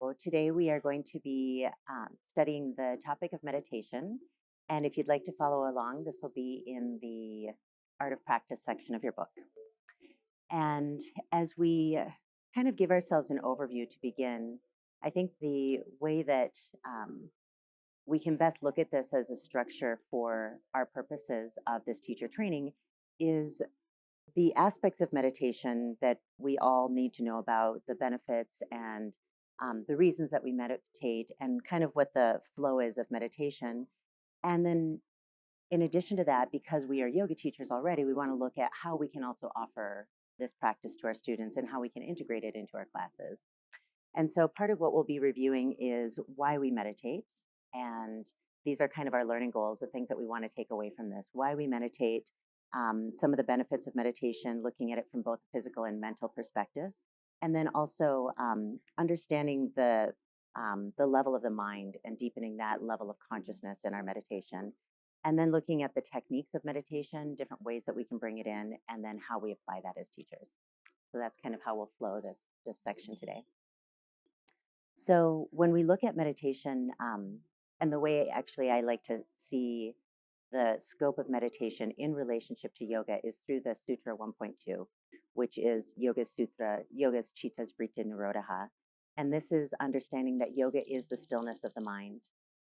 So today we are going to be studying the topic of meditation. And if you'd like to follow along, this will be in the Art of Practice section of your book. And as we kind of give ourselves an overview to begin, I think the way that we can best look at this as a structure for our purposes of this teacher training is the aspects of meditation that we all need to know about, the benefits and the reasons that we meditate, and kind of what the flow is of meditation. And then, in addition to that, because we are yoga teachers already, we want to look at how we can also offer this practice to our students and how we can integrate it into our classes. And so, part of what we'll be reviewing is why we meditate. And these are kind of our learning goals, the things that we want to take away from this, why we meditate, some of the benefits of meditation, looking at it from both a physical and mental perspective, and then also understanding the level of the mind and deepening that level of consciousness in our meditation, and then looking at the techniques of meditation, different ways that we can bring it in, and then how we apply that as teachers. So that's kind of how we'll flow this section today. So when we look at meditation, and the way actually I like to see the scope of meditation in relationship to yoga is through the Sutra 1.2, which is Yoga's Sutra, Yoga's Chitta's Vritti Nirodha. And this is understanding that yoga is the stillness of the mind.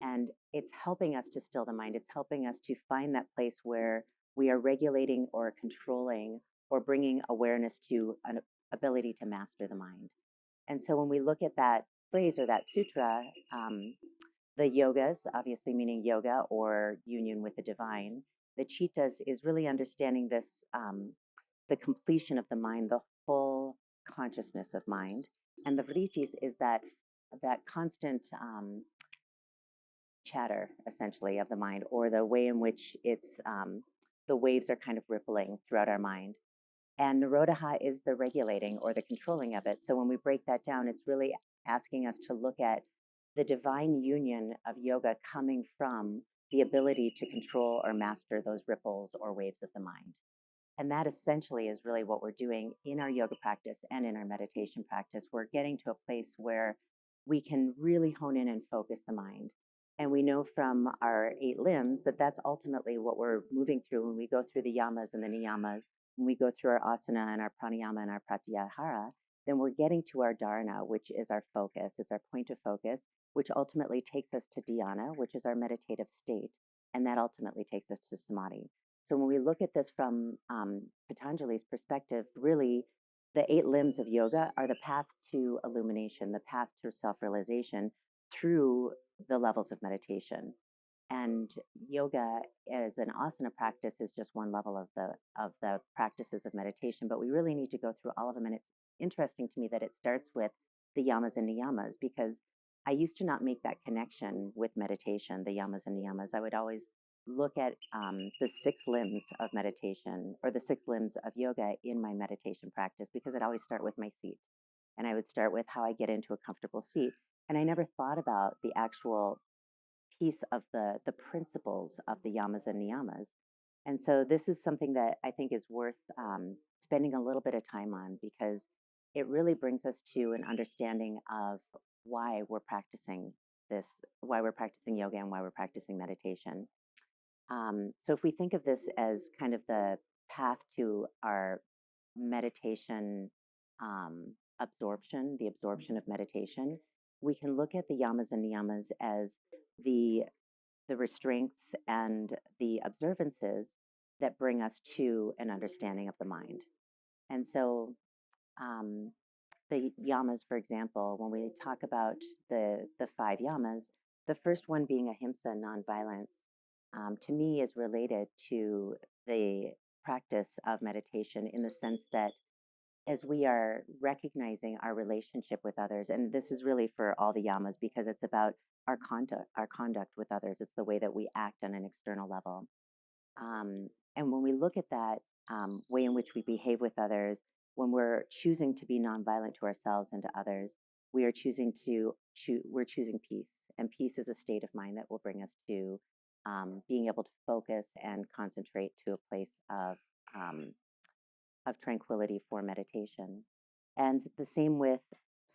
And it's helping us to still the mind. It's helping us to find that place where we are regulating or controlling or bringing awareness to an ability to master the mind. And so when we look at that phrase or that sutra, the yogas, obviously meaning yoga or union with the divine, the chittas is really understanding this, the completion of the mind, the full consciousness of mind. And the vrittis is that constant chatter, essentially, of the mind, or the way in which it's the waves are kind of rippling throughout our mind. And Nirodha is the regulating or the controlling of it. So when we break that down, it's really asking us to look at the divine union of yoga coming from the ability to control or master those ripples or waves of the mind. And that essentially is really what we're doing in our yoga practice and in our meditation practice. We're getting to a place where we can really hone in and focus the mind. And we know from our 8 limbs that that's ultimately what we're moving through when we go through the yamas and the niyamas, when we go through our asana and our pranayama and our pratyahara, then we're getting to our dharana, which is our focus, is our point of focus, which ultimately takes us to dhyana, which is our meditative state. And that ultimately takes us to samadhi. So when we look at this from Patanjali's perspective, really the 8 limbs of yoga are the path to illumination, the path to self-realization through the levels of meditation. And yoga as an asana practice is just one level of the practices of meditation, but we really need to go through all of them. And it's interesting to me that it starts with the yamas and niyamas, because I used to not make that connection with meditation, the yamas and niyamas. I would always look at the 6 limbs of meditation or the 6 limbs of yoga in my meditation practice, because I'd always start with my seat. And I would start with how I get into a comfortable seat. And I never thought about the actual piece of the principles of the yamas and niyamas. And so this is something that I think is worth spending a little bit of time on, because it really brings us to an understanding of why we're practicing this, why we're practicing yoga and why we're practicing meditation. So if we think of this as kind of the path to our meditation absorption, the absorption of meditation, we can look at the yamas and niyamas as the restraints and the observances that bring us to an understanding of the mind. And so the yamas, for example, when we talk about the 5 yamas, the first one being ahimsa, nonviolence, to me is related to the practice of meditation, in the sense that as we are recognizing our relationship with others, and this is really for all the yamas, because it's about our conduct with others. It's the way that we act on an external level. And when we look at that way in which we behave with others, when we're choosing to be nonviolent to ourselves and to others, we are choosing peace. And peace is a state of mind that will bring us to being able to focus and concentrate to a place of tranquility for meditation. And the same with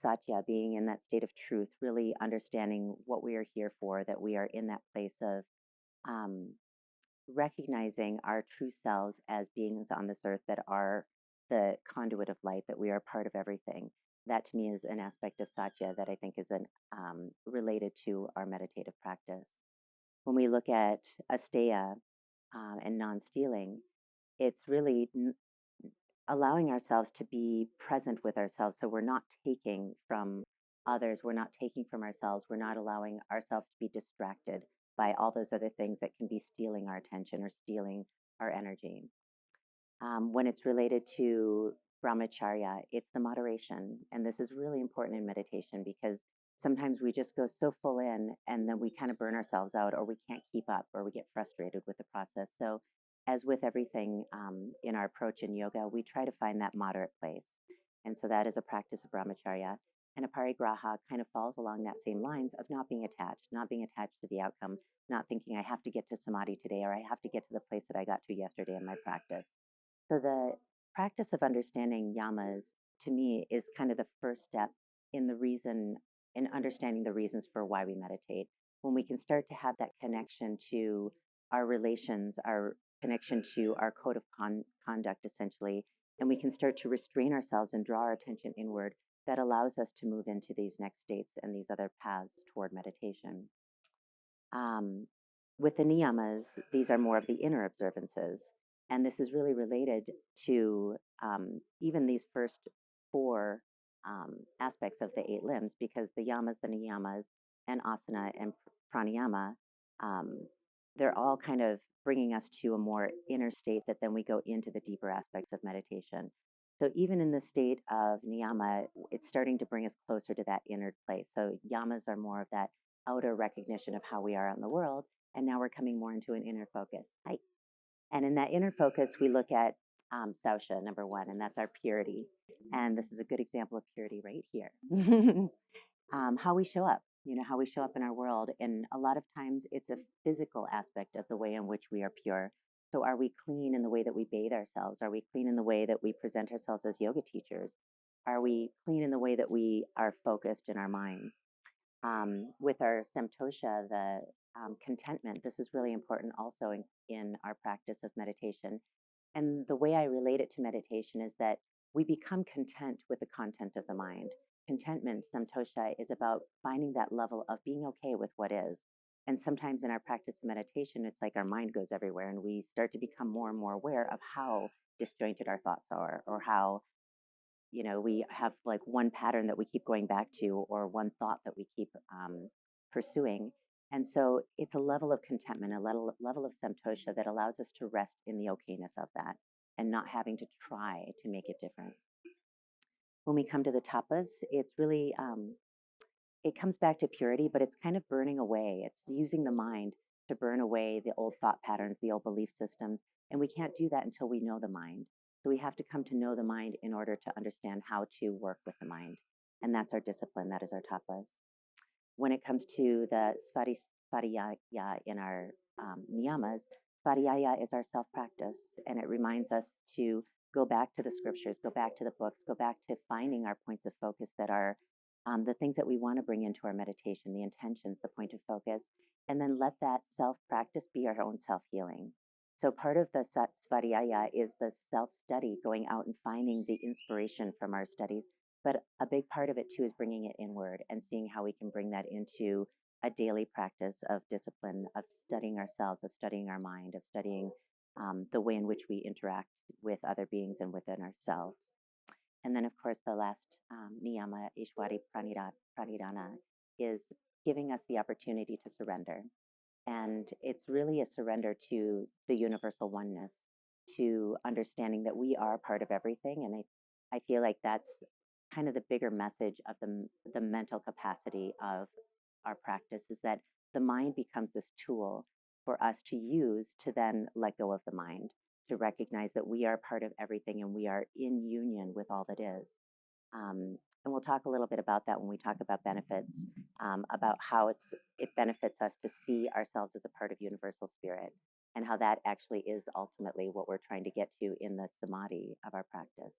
satya, being in that state of truth, really understanding what we are here for, that we are in that place of um, recognizing our true selves as beings on this earth that are the conduit of light, that we are part of everything. That to me is an aspect of satya that I think is related to our meditative practice. When we look at asteya and non-stealing, it's really allowing ourselves to be present with ourselves. So we're not taking from others, we're not taking from ourselves, we're not allowing ourselves to be distracted by all those other things that can be stealing our attention or stealing our energy. When it's related to brahmacharya, it's the moderation. And this is really important in meditation because sometimes we just go so full in and then we kind of burn ourselves out, or we can't keep up, or we get frustrated with the process. So, as with everything in our approach in yoga, we try to find that moderate place. And so that is a practice of brahmacharya. And aparigraha kind of falls along that same lines of not being attached to the outcome, not thinking I have to get to samadhi today, or I have to get to the place that I got to yesterday in my practice. So the practice of understanding yamas to me is kind of the first step in in understanding the reasons for why we meditate. When we can start to have that connection to our relations, our connection to our code of conduct, essentially, and we can start to restrain ourselves and draw our attention inward, that allows us to move into these next states and these other paths toward meditation. Um, with the niyamas, these are more of the inner observances. And this is really related to even these first four aspects of the eight limbs, because the yamas, the niyamas, and asana and pranayama, um, they're all kind of bringing us to a more inner state that then we go into the deeper aspects of meditation. So even in the state of niyama, it's starting to bring us closer to that inner place. So yamas are more of that outer recognition of how we are in the world. And now we're coming more into an inner focus. Hi. And in that inner focus, we look at Sausha, number one, and that's our purity. And this is a good example of purity right here. How we show up, how we show up in our world. And a lot of times it's a physical aspect of the way in which we are pure. So are we clean in the way that we bathe ourselves? Are we clean in the way that we present ourselves as yoga teachers? Are we clean in the way that we are focused in our mind? With our samtosha, the contentment, this is really important also in our practice of meditation. And the way I relate it to meditation is that we become content with the content of the mind. Contentment, samtosha, is about finding that level of being okay with what is. And sometimes in our practice of meditation, it's like our mind goes everywhere and we start to become more and more aware of how disjointed our thoughts are, or how we have like one pattern that we keep going back to, or one thought that we keep pursuing. And so it's a level of contentment, a level of samtosha that allows us to rest in the okayness of that and not having to try to make it different. When we come to the tapas, it's really, it comes back to purity, but it's kind of burning away. It's using the mind to burn away the old thought patterns, the old belief systems. And we can't do that until we know the mind. So we have to come to know the mind in order to understand how to work with the mind. And that's our discipline. That is our tapas. When it comes to the svadhyaya in our niyamas, svadhyaya is our self-practice. And it reminds us to go back to the scriptures, go back to the books, go back to finding our points of focus that are the things that we want to bring into our meditation, the intentions, the point of focus, and then let that self-practice be our own self-healing. So part of the svadhyaya is the self-study, going out and finding the inspiration from our studies. But a big part of it too is bringing it inward and seeing how we can bring that into a daily practice of discipline, of studying ourselves, of studying our mind, of studying the way in which we interact with other beings and within ourselves. And then, of course, the last niyama, Ishwari Pranidhana, is giving us the opportunity to surrender. And it's really a surrender to the universal oneness, to understanding that we are part of everything. And I feel like that's kind of the bigger message of the mental capacity of our practice, is that the mind becomes this tool for us to use to then let go of the mind, to recognize that we are part of everything and we are in union with all that is. And we'll talk a little bit about that when we talk about benefits, about how it benefits us to see ourselves as a part of universal spirit, and how that actually is ultimately what we're trying to get to in the samadhi of our practice.